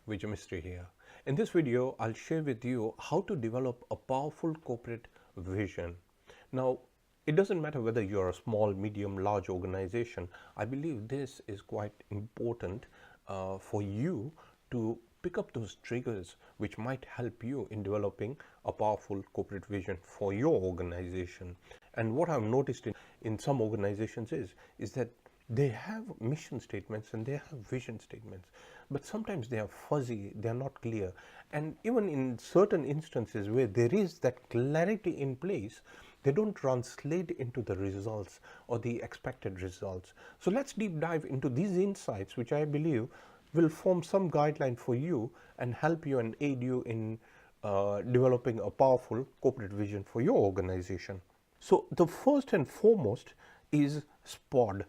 Vijay Mistry here. In this video, I'll share with you how to develop a powerful corporate vision. Now, it doesn't matter whether you're a small, medium, large organization. I believe this is quite important for you to pick up those triggers which might help you in developing a powerful corporate vision for your organization. And what I've noticed in some organizations is that they have mission statements and they have vision statements, but sometimes they are fuzzy, they are not clear. And even in certain instances where there is that clarity in place, they don't translate into the results or the expected results. So let's deep dive into these insights, which I believe will form some guideline for you and help you and aid you in developing a powerful corporate vision for your organization. So the first and foremost is SPOD.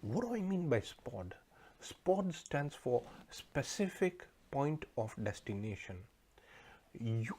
What do I mean by SPOD? SPOD stands for Specific Point of Destination.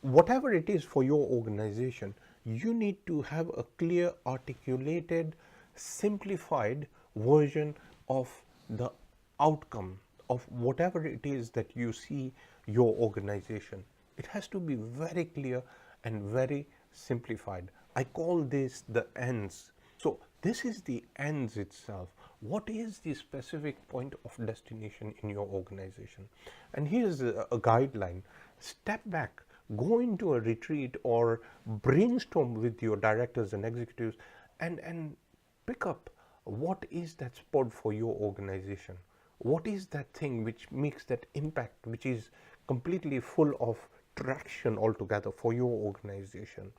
Whatever it is for your organization, you need to have a clear, articulated, simplified version of the outcome of whatever it is that you see your organization. It has to be very clear and very simplified. I call this the ends. So this is the ends itself. What is the specific point of destination in your organization? And here's a guideline. Step back, go into a retreat or brainstorm with your directors and executives and pick up what is that spot for your organization. What is that thing which makes that impact, which is completely full of traction altogether for your organization.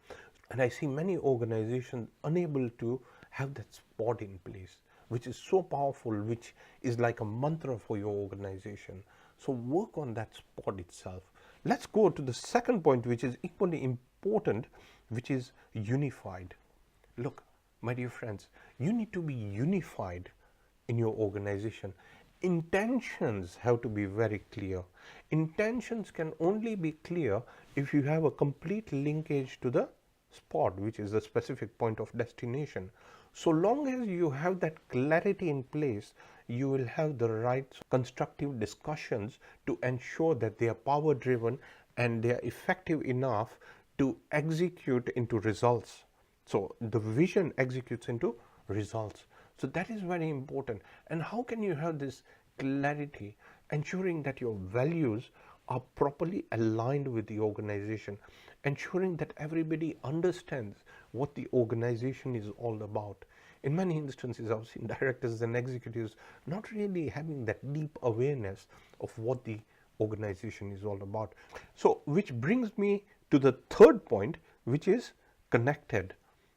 And I see many organizations unable to have that spot in place, which is so powerful, which is like a mantra for your organization. So work on that spot itself. Let's go to the second point, which is equally important, which is unified. Look, my dear friends, you need to be unified in your organization. Intentions have to be very clear. Intentions can only be clear if you have a complete linkage to the spot, which is the specific point of destination. So long as you have that clarity in place, you will have the right constructive discussions to ensure that they are power driven and they are effective enough to execute into results. So the vision executes into results. So that is very important. And how can you have this clarity, ensuring that your values are properly aligned with the organization, ensuring that everybody understands what the organization is all about. In many instances, I've seen directors and executives not really having that deep awareness of what the organization is all about. So, which brings me to the third point, which is connected.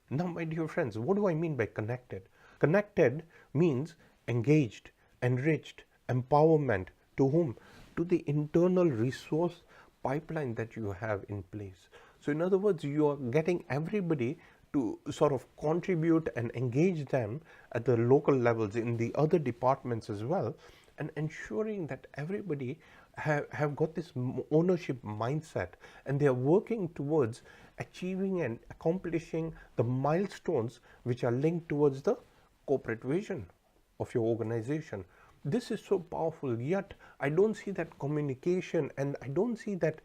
Now, my dear friends, what do I mean by connected? Connected means engaged, enriched, empowerment. To whom? To the internal resource pipeline that you have in place. So in other words, you are getting everybody to sort of contribute and engage them at the local levels in the other departments as well, and ensuring that everybody have got this ownership mindset and they are working towards achieving and accomplishing the milestones which are linked towards the corporate vision of your organization. This is so powerful, yet I don't see that communication and I don't see that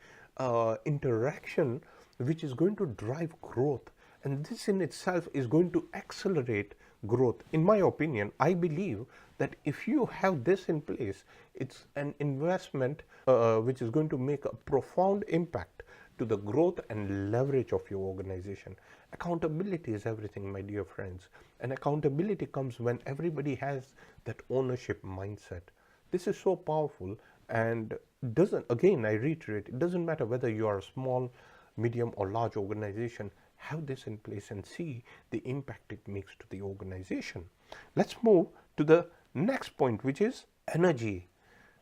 interaction which is going to drive growth. And this in itself is going to accelerate growth. In my opinion, I believe that if you have this in place, it's an investment which is going to make a profound impact to the growth and leverage of your organization. Accountability is everything, my dear friends. And accountability comes when everybody has that ownership mindset. This is so powerful and doesn't, again, I reiterate, it doesn't matter whether you are a small, medium or large organization, have this in place and see the impact it makes to the organization. Let's move to the next point, which is energy.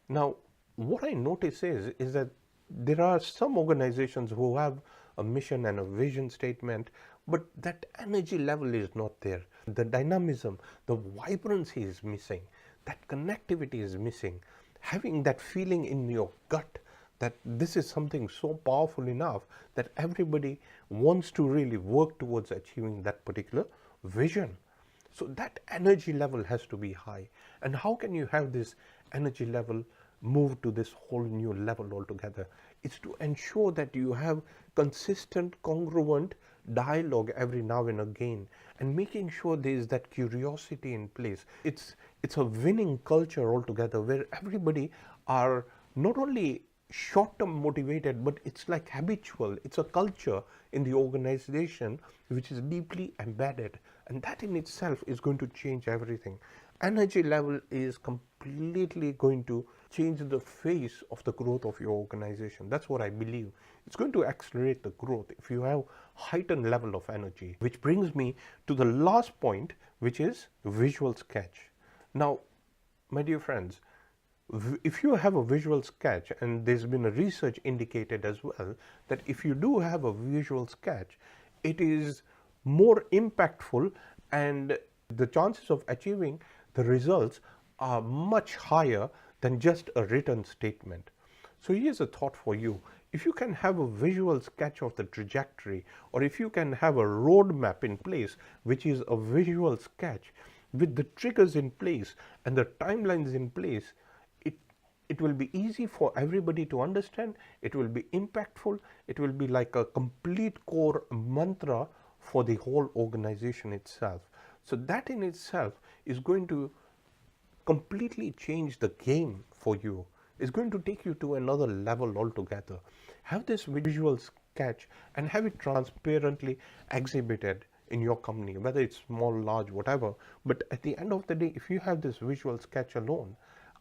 Now, what I notice is that there are some organizations who have a mission and a vision statement, but that energy level is not there. The dynamism, the vibrancy is missing. That connectivity is missing. Having that feeling in your gut that this is something so powerful enough that everybody wants to really work towards achieving that particular vision. So that energy level has to be high. And how can you have this energy level move to this whole new level altogether. It's to ensure that you have consistent, congruent dialogue every now and again, and making sure there is that curiosity in place. It's a winning culture altogether, where everybody are not only short-term motivated, but it's like habitual. It's a culture in the organization which is deeply embedded, and that in itself is going to change everything. Energy level is completely going to change the face of the growth of your organization. That's what I believe. It's going to accelerate the growth if you have heightened level of energy. Which brings me to the last point, which is visual sketch. Now, my dear friends, if you have a visual sketch, and there's been a research indicated as well, that if you do have a visual sketch, it is more impactful, and the chances of achieving the results are much higher than just a written statement. So here's a thought for you. If you can have a visual sketch of the trajectory, or if you can have a roadmap in place, which is a visual sketch with the triggers in place and the timelines in place, it will be easy for everybody to understand. It will be impactful. It will be like a complete core mantra for the whole organization itself. So that in itself is going to completely change the game for you. It's going to take you to another level altogether. Have this visual sketch and have it transparently exhibited in your company, whether it's small, large, whatever. But at the end of the day, if you have this visual sketch alone,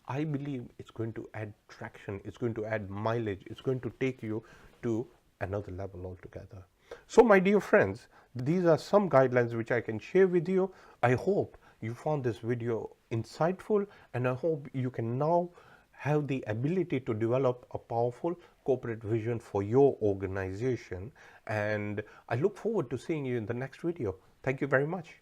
I believe it's going to add traction, it's going to add mileage, it's going to take you to another level altogether. So my dear friends, these are some guidelines which I can share with you. I hope you found this video insightful, and I hope you can now have the ability to develop a powerful corporate vision for your organization. And I look forward to seeing you in the next video. Thank you very much.